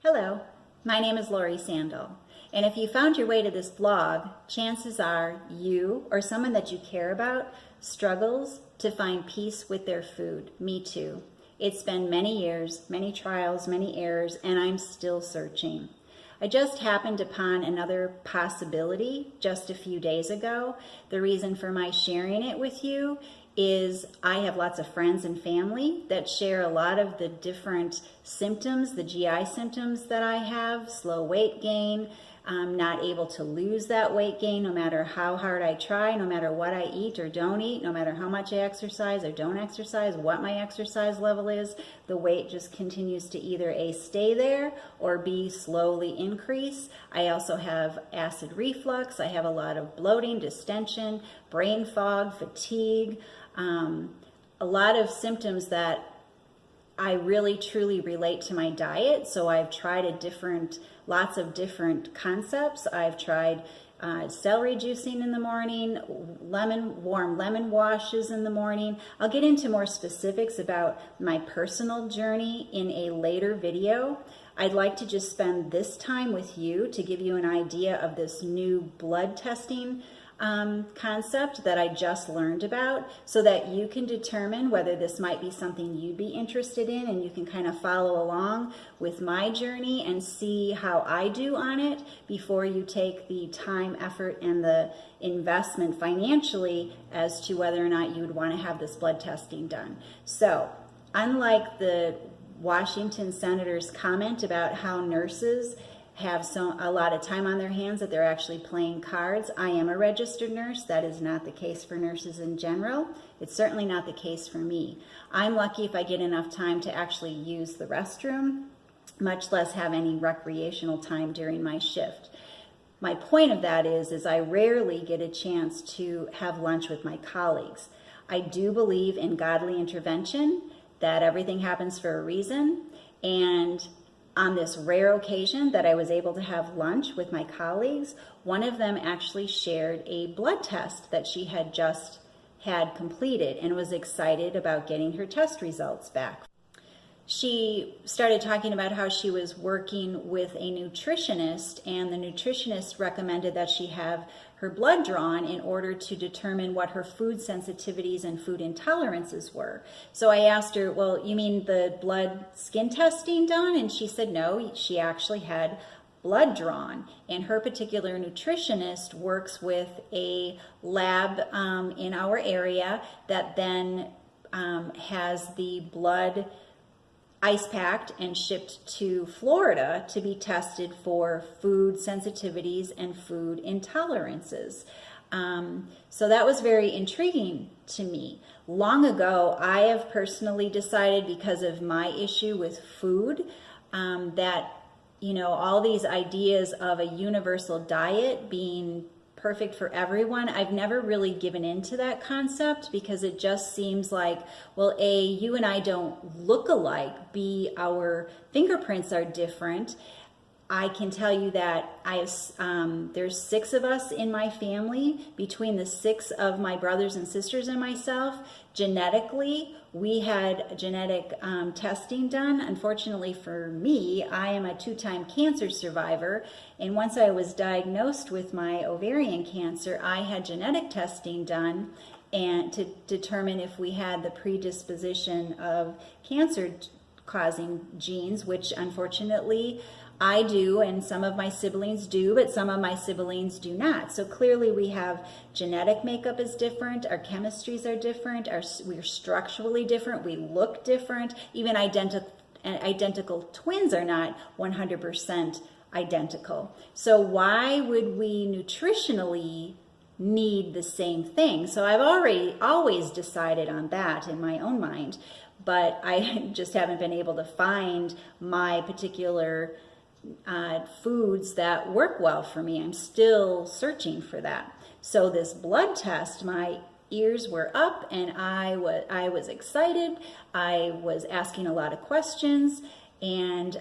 Hello, my name is Lori Sandel, and if you found your way to this vlog, chances are you or someone that you care about struggles to find peace with their food. Me too. It's been many years, many trials, many errors, and I'm still searching. I just happened upon another possibility just a few days ago. The reason for my sharing it with you is I have lots of friends and family that share a lot of the different symptoms, the GI symptoms that I have, slow weight gain, not able to lose that weight gain no matter how hard I try, no matter what I eat or don't eat, no matter how much I exercise or don't exercise, what my exercise level is, the weight just continues to either A, stay there or B, slowly increase. I also have acid reflux. I have a lot of bloating, distension, brain fog, fatigue, a lot of symptoms that I really truly relate to my diet. So I've tried lots of different concepts. I've tried celery juicing in the morning, warm lemon washes in the morning. I'll get into more specifics about my personal journey in a later video. I'd like to just spend this time with you to give you an idea of this new blood testing concept that I just learned about, so that you can determine whether this might be something you'd be interested in, and you can kind of follow along with my journey and see how I do on it before you take the time, effort, and the investment financially as to whether or not you would want to have this blood testing done. So, unlike the Washington senator's comment about how nurses have a lot of time on their hands that they're actually playing cards. I am a registered nurse. That is not the case for nurses in general. It's certainly not the case for me. I'm lucky if I get enough time to actually use the restroom, much less have any recreational time during my shift. My point of that is I rarely get a chance to have lunch with my colleagues. I do believe in godly intervention, that everything happens for a reason, and on this rare occasion that I was able to have lunch with my colleagues, one of them actually shared a blood test that she had just had completed and was excited about getting her test results back. She started talking about how she was working with a nutritionist, and the nutritionist recommended that she have her blood drawn in order to determine what her food sensitivities and food intolerances were. So I asked her, well, you mean the blood skin testing done? And she said no, she actually had blood drawn. And her particular nutritionist works with a lab in our area that then has the blood ice packed and shipped to Florida to be tested for food sensitivities and food intolerances. So that was very intriguing to me. Long ago, I have personally decided, because of my issue with food, that, all these ideas of a universal diet being perfect for everyone, I've never really given into that concept, because it just seems like, well, A, you and I don't look alike, B, our fingerprints are different. I can tell you that there's 6 of us in my family. Between the 6 of my brothers and sisters and myself, genetically, we had genetic testing done. Unfortunately for me, I am a 2-time cancer survivor. And once I was diagnosed with my ovarian cancer, I had genetic testing done and to determine if we had the predisposition of cancer-causing genes, which unfortunately I do, and some of my siblings do, but some of my siblings do not. So clearly we have genetic makeup is different, our chemistries are different, we're structurally different, we look different. Even identical twins are not 100% identical. So why would we nutritionally need the same thing? So I've always decided on that in my own mind, but I just haven't been able to find my particular foods that work well for me. I'm still searching for that. So this blood test, my ears were up and I was excited. I was asking a lot of questions, and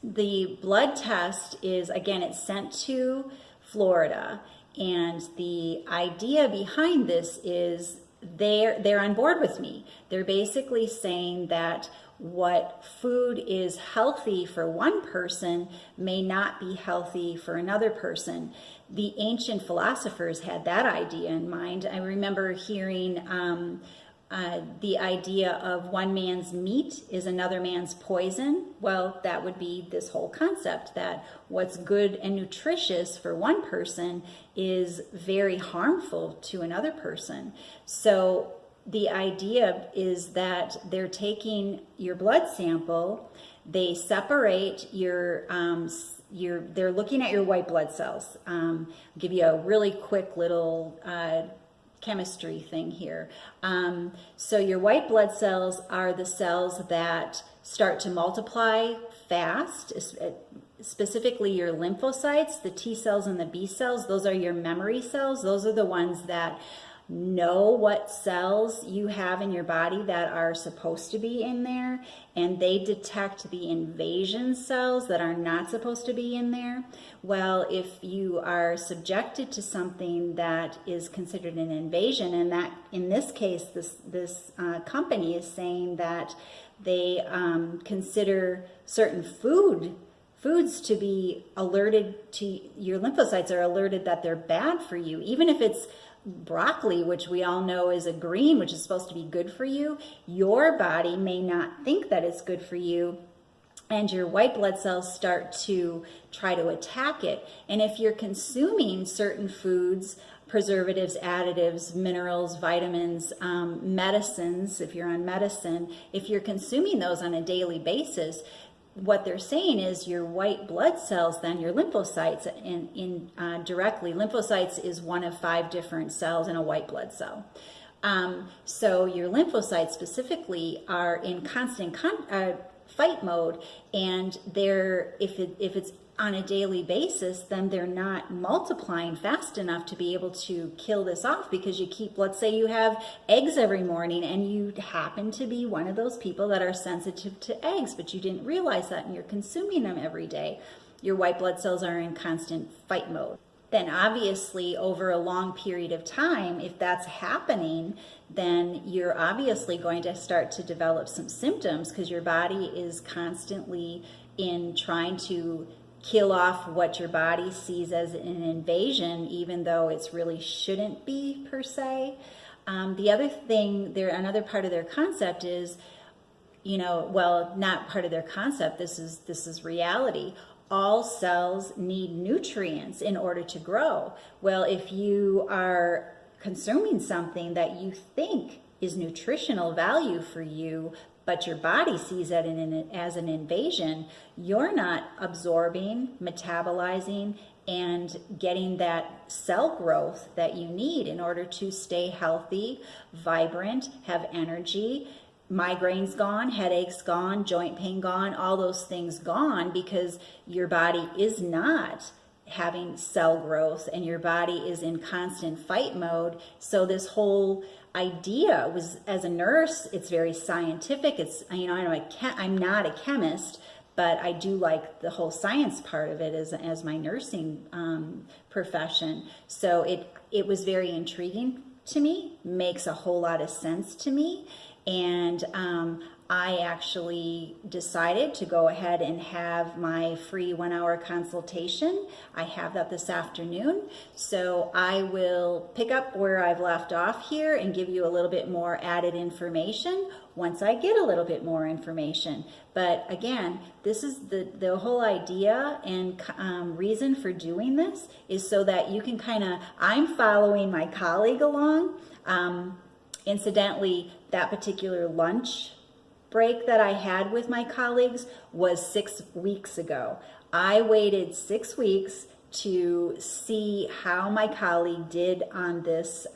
the blood test is, again, it's sent to Florida, and the idea behind this is they're on board with me. They're basically saying that what food is healthy for one person may not be healthy for another person. The ancient philosophers had that idea in mind. I remember hearing the idea of one man's meat is another man's poison. Well, that would be this whole concept that what's good and nutritious for one person is very harmful to another person. So the idea is that they're taking your blood sample, they separate they're looking at your white blood cells. I'll give you a really quick little chemistry thing here. So your white blood cells are the cells that start to multiply fast, specifically your lymphocytes, the T cells and the B cells. Those are your memory cells. Those are the ones that know what cells you have in your body that are supposed to be in there, and they detect the invasion cells that are not supposed to be in there. Well, if you are subjected to something that is considered an invasion, and that in this case, this company is saying that they consider certain foods to be alerted to, your lymphocytes are alerted that they're bad for you, even if it's broccoli, which we all know is a green, which is supposed to be good for you. Your body may not think that it's good for you, and your white blood cells start to try to attack it. And if you're consuming certain foods, preservatives, additives, minerals, vitamins, medicines, if you're on medicine, if you're consuming those on a daily basis, what they're saying is your white blood cells, then your lymphocytes, directly, lymphocytes is one of 5 different cells in a white blood cell. So your lymphocytes specifically are in constant fight mode, and if it's on a daily basis, then they're not multiplying fast enough to be able to kill this off, because you keep, let's say you have eggs every morning and you happen to be one of those people that are sensitive to eggs, but you didn't realize that and you're consuming them every day. Your white blood cells are in constant fight mode. Then obviously over a long period of time, if that's happening, then you're obviously going to start to develop some symptoms, because your body is constantly in trying to kill off what your body sees as an invasion, even though it's really shouldn't be per se. The other thing, another part of their concept is, not part of their concept, this is reality. All cells need nutrients in order to grow. Well, if you are consuming something that you think is nutritional value for you, but your body sees that as an invasion, you're not absorbing, metabolizing, and getting that cell growth that you need in order to stay healthy, vibrant, have energy. Migraines gone, headaches gone, joint pain gone, all those things gone, because your body is not having cell growth and your body is in constant fight mode. So this whole idea was, as a nurse, it's very scientific. It's, I'm not a chemist, but I do like the whole science part of it as my nursing profession. So it was very intriguing to me, makes a whole lot of sense to me. And I actually decided to go ahead and have my free 1-hour consultation. I have that this afternoon. So I will pick up where I've left off here and give you a little bit more added information once I get a little bit more information. But again, this is the whole idea and reason for doing this is so that you can I'm following my colleague along. Incidentally, that particular lunch break that I had with my colleagues was 6 weeks ago. I waited 6 weeks to see how my colleague did on this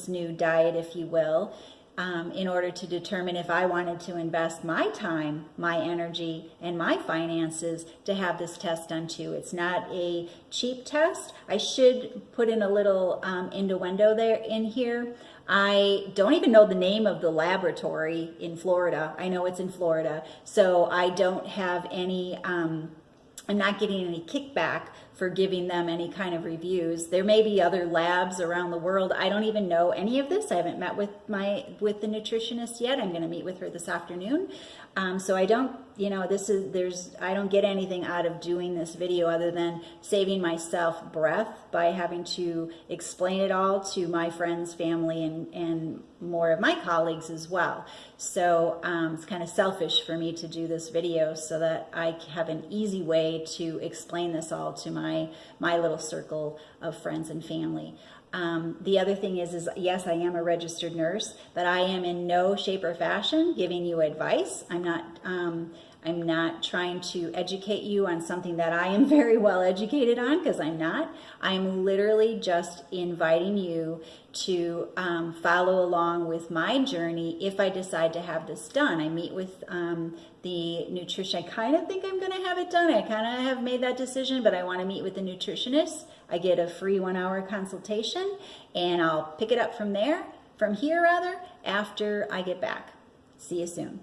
new diet, if you will, in order to determine if I wanted to invest my time, my energy, and my finances to have this test done too. It's not a cheap test. I should put in a little innuendo there in here. I don't even know the name of the laboratory in Florida. I know it's in Florida, so I don't have any, I'm not getting any kickback for giving them any kind of reviews. There may be other labs around the world. I don't even know any of this. I haven't met with the nutritionist yet. I'm going to meet with her this afternoon. So I don't, I don't get anything out of doing this video other than saving myself breath by having to explain it all to my friends, family, and more of my colleagues as well. So it's kind of selfish for me to do this video so that I have an easy way to explain this all to my little circle of friends and family. The other thing is yes, I am a registered nurse, but I am in no shape or fashion giving you advice. I'm not trying to educate you on something that I am very well educated on, because I'm not. I'm literally just inviting you to follow along with my journey if I decide to have this done. I meet with the nutrition. I kind of think I'm going to have it done. I kind of have made that decision, but I want to meet with the nutritionist. I get a free 1-hour consultation, and I'll pick it up from here after I get back. See you soon.